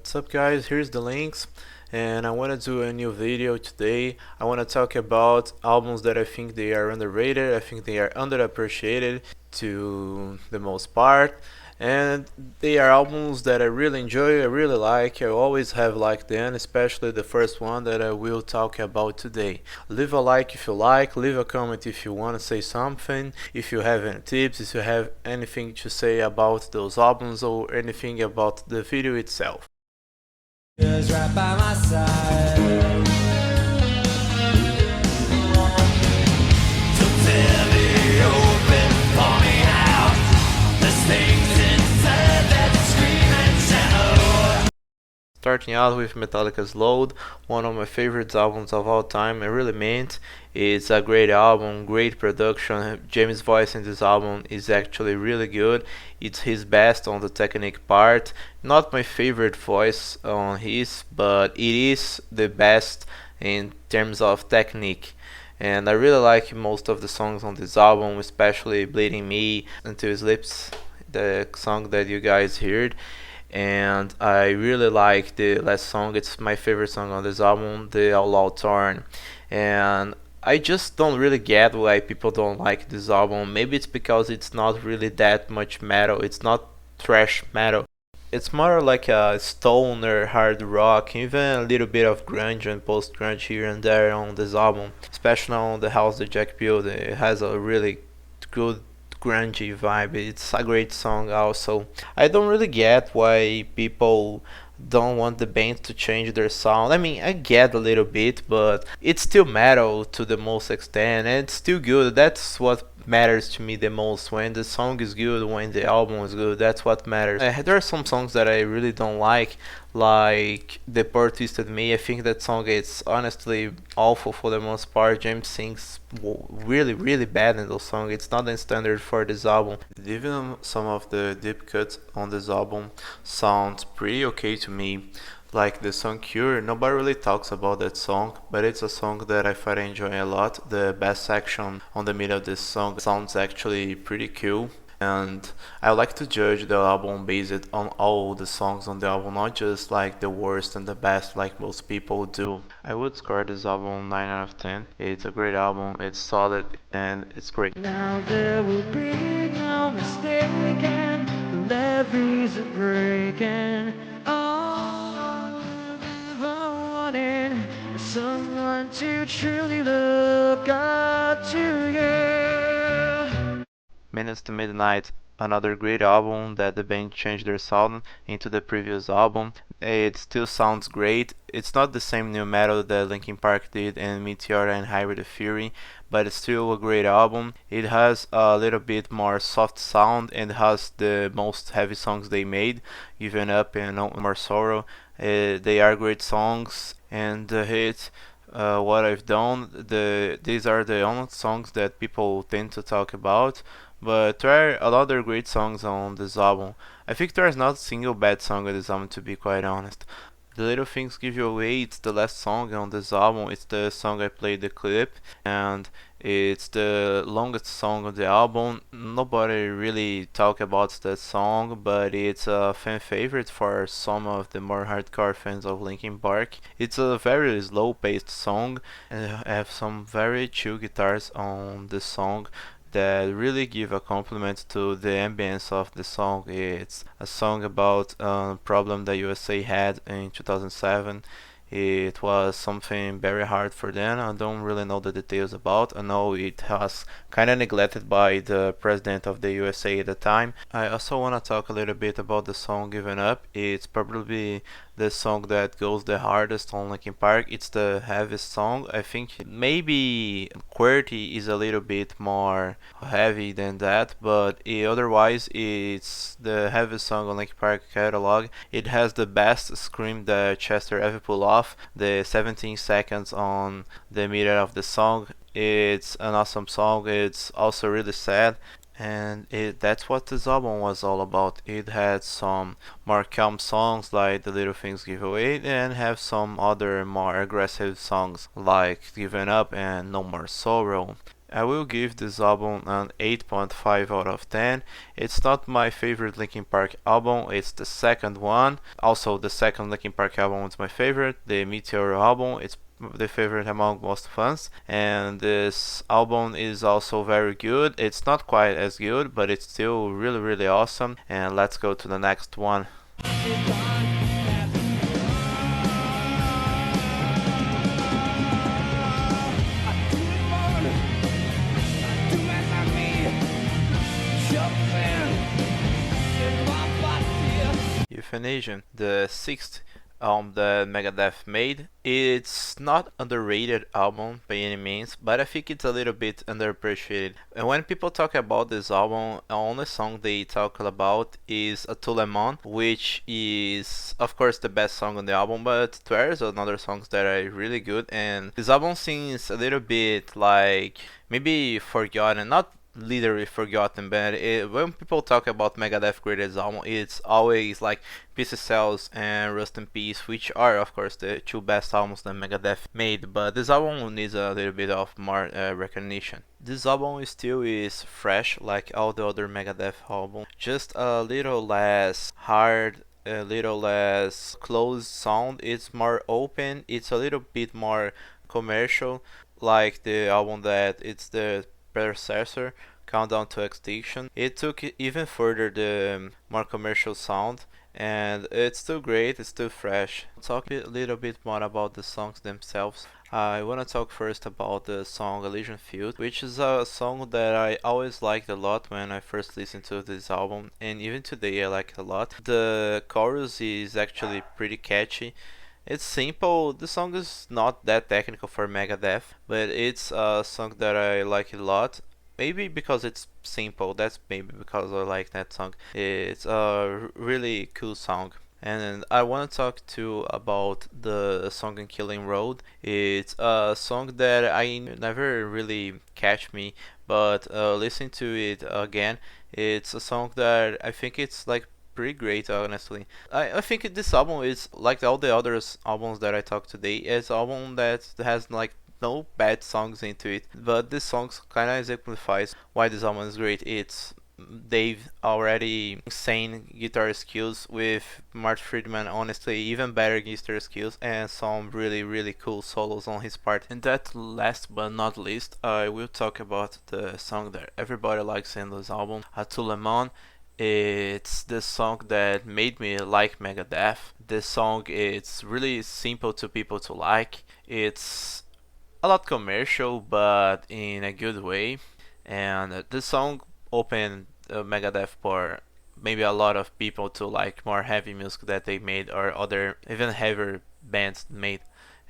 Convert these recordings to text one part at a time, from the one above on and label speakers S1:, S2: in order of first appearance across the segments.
S1: What's up guys, here's the links, and I want to do a new video today. I want to talk about albums that I think they are underrated, I think they are underappreciated to the most part, and they are albums that I really enjoy, I really like, I always have liked them, especially the first one that I will talk about today. Leave a like if you like, leave a comment if you want to say something, if you have any tips, if you have anything to say about those albums or anything about the video itself.
S2: Just right by my side. So tear me open, pour me out. There's things inside that scream and shout.
S1: Starting out with Metallica's Load, one of my favorite albums of all time. I really meant it's a great album, great production. James' voice in this album is actually really good. It's his best on the technique part. Not my favorite voice on his, but it is the best in terms of technique. And I really like most of the songs on this album, especially Bleeding Me, Until His Lips, the song that you guys heard. And I really like the last song. It's my favorite song on this album, The Outlaw Torn. And I just don't really get why people don't like this album. Maybe it's because it's not really that much metal. It's not thrash metal. It's more like a stoner hard rock, even a little bit of grunge and post grunge here and there on this album. Especially on the house that Jack built. It has a really good grungy vibe. It's a great song also. I don't really get why people don't want the band to change their sound. I mean, I get a little bit, but it's still metal to the most extent, and it's still good. That's what matters to me the most. When the song is good, when the album is good, that's what matters. There are some songs that I really don't like The Poor Twisted Me. I think that song is honestly awful for the most part. James sings really bad in those songs. It's not the standard for this album. Even some of the deep cuts on this album sound pretty okay to me. Like the song Cure, nobody really talks about that song, but it's a song that I find I enjoy a lot. The bass section on the middle of this song sounds actually pretty cool. And I like to judge the album based on all the songs on the album, not just like the worst and the best like most people do. I would score this album 9 out of 10. It's a great album, it's solid, and it's great.
S2: Now there will be no mistaking. The levees are breaking. All I've ever wanted is someone to truly look up to you.
S1: Minutes to Midnight, another great album that the band changed their sound into the previous album. It still sounds great. It's not the same new metal that Linkin Park did in Meteora and Hybrid of Fury, but it's still a great album. It has a little bit more soft sound and has the most heavy songs they made, Giving Up and No More Sorrow. They are great songs, and the hit What I've Done, these are the only songs that people tend to talk about, but there are a lot of great songs on this album. I think there is not a single bad song on this album, to be quite honest. The Little Things Give You Away, it's the last song on this album. It's the song I played the clip, and it's the longest song on the album. Nobody really talk about that song, but it's a fan favorite for some of the more hardcore fans of Linkin Park. It's a very slow-paced song, and I have some very chill guitars on the song that really give a compliment to the ambience of the song. It's a song about a problem that USA had in 2007. It was something very hard for them. I don't really know the details about. I know it was kind of neglected by the president of the USA at the time. I also want to talk a little bit about the song Given Up. It's probably the song that goes the hardest on Linkin Park. It's the heaviest song. I think maybe QWERTY is a little bit more heavy than that, but otherwise it's the heaviest song on Linkin Park catalog. It has the best scream that Chester ever pulled off, the 17 seconds on the middle of the song. It's an awesome song. It's also really sad, and that's what this album was all about. It had some more calm songs like The Little Things Give Away, and have some other more aggressive songs like Giving Up and No More Sorrow. I will give this album an 8.5 out of 10. It's not my favorite Linkin Park album, it's the second one. Also, the second Linkin Park album is my favorite, the Meteor album. It's the favorite among most fans, and this album is also very good. It's not quite as good, but it's still really, really awesome. And let's go to the next one. Euthanasia, the sixth album that Megadeth made. It's not underrated album by any means, but I think it's a little bit underappreciated. And when people talk about this album, the only song they talk about is A To Lemon, which is of course the best song on the album, but there's another songs that are really good, and this album seems a little bit like maybe forgotten, not literally forgotten, but when people talk about Megadeth greatest album, it's always like Peace Cells and Rust in Peace, which are of course the two best albums that Megadeth made. But this album needs a little bit of more recognition. This album still is fresh, like all the other Megadeth albums, just a little less hard, a little less closed sound. It's more open. It's a little bit more commercial, like the album that it's the predecessor, Countdown to Extinction. It took it even further the more commercial sound, and it's still great, it's still fresh. I'll talk a little bit more about the songs themselves. I want to talk first about the song Elysian Field, which is a song that I always liked a lot when I first listened to this album, and even today I like it a lot. The chorus is actually pretty catchy. It's simple. The song is not that technical for Megadeth, but it's a song that I like a lot. Maybe because it's simple. That's maybe because I like that song. It's a really cool song. And I want to talk too about the song in Killing Road. It's a song that I never really catch me, but listening to it again, it's a song that I think it's like pretty great, honestly. I think this album is like all the other albums that I talked today. It's an album that has like no bad songs into it, but this song kind of exemplifies why this album is great. It's Dave already insane guitar skills with Mark Friedman, honestly even better guitar skills, and some really really cool solos on his part. And that last but not least, I will talk about the song that everybody likes in this album, A To Lemon. It's the song that made me like Megadeth. This song is really simple to people to like. It's a lot commercial, but in a good way. And this song opened Megadeth for maybe a lot of people to like more heavy music that they made or other even heavier bands made.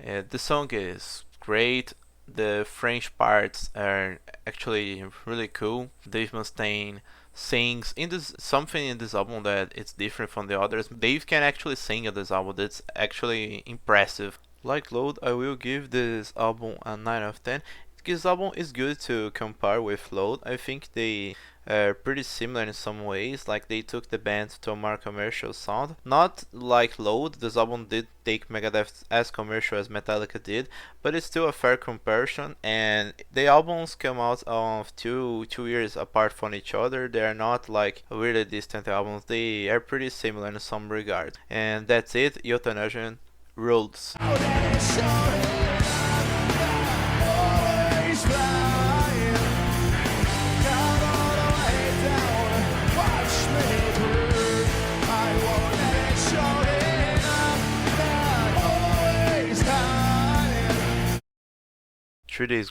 S1: The song is great. The French parts are actually really cool. Dave Mustaine sings in this something in this album that it's different from the others. Dave can actually sing in this album. That's actually impressive. Like Load, I will give this album a 9 out of 10. This album is good to compare with Load. I think they are pretty similar in some ways, like they took the band to a more commercial sound. Not like Load, this album did take Megadeth as commercial as Metallica did, but it's still a fair comparison, and the albums come out of two years apart from each other. They are not like really distant albums, they are pretty similar in some regard. And that's it, Euthanasia rules. Three Days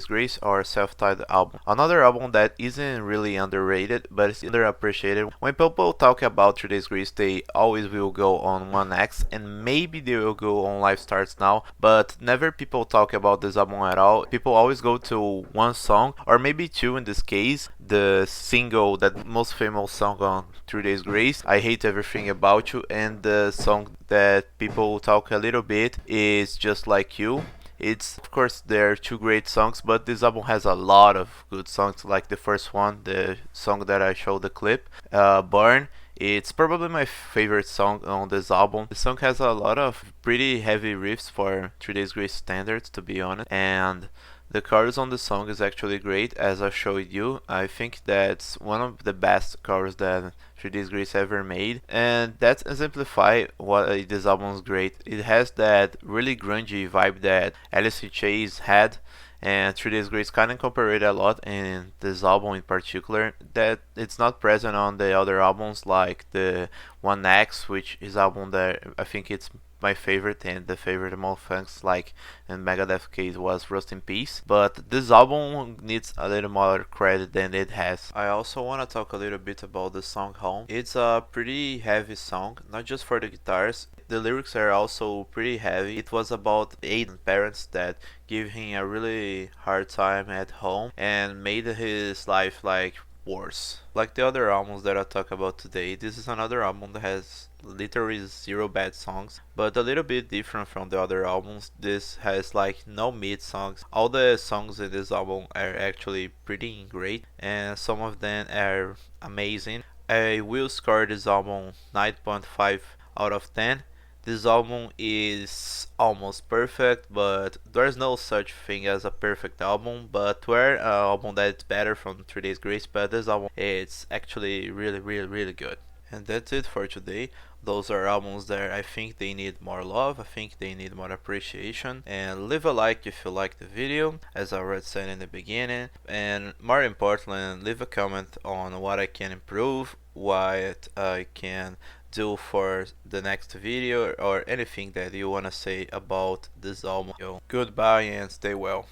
S1: Grace, or self-titled album. Another album that isn't really underrated, but is underappreciated. When people talk about 3 Days Grace, they always will go on One X, and maybe they will go on Life Starts Now, but never people talk about this album at all. People always go to one song, or maybe two in this case, the single, that most famous song on 3 Days Grace, I Hate Everything About You, and the song that people talk a little bit is Just Like You. It's of course there are two great songs, but this album has a lot of good songs. Like the first one, the song that I showed the clip, "Burn." It's probably my favorite song on this album. The song has a lot of pretty heavy riffs for 3 Days Grace standards, to be honest, and The chorus on the song is actually great, as I showed you. I think that's one of the best chorus that 3 Days Grace ever made, and that exemplifies why this album is great. It has that really grungy vibe that Alice in Chains had, and 3 Days Grace kind of incorporated a lot in this album in particular that it's not present on the other albums like the One X, which is album that I think it's my favorite and the favorite among fans like in Megadeth case was Rust in Peace, but this album needs a little more credit than it has. I also want to talk a little bit about the song Home. It's a pretty heavy song, not just for the guitars. The lyrics are also pretty heavy. It was about Aiden's parents that give him a really hard time at home and made his life like worse. Like the other albums that I talk about today, this is another album that has literally zero bad songs, but a little bit different from the other albums. This has like no mid songs. All the songs in this album are actually pretty great, and some of them are amazing. I will score this album 9.5 out of 10. This album is almost perfect, but there's no such thing as a perfect album. But where an album that's better from 3 Days Grace, but this album it's actually really good. And that's it for today. Those are albums that I think they need more love, I think they need more appreciation. And leave a like if you like the video, as I already said in the beginning. And more importantly, leave a comment on what I can improve, what I can do for the next video, or anything that you wanna say about this album. Goodbye and stay well.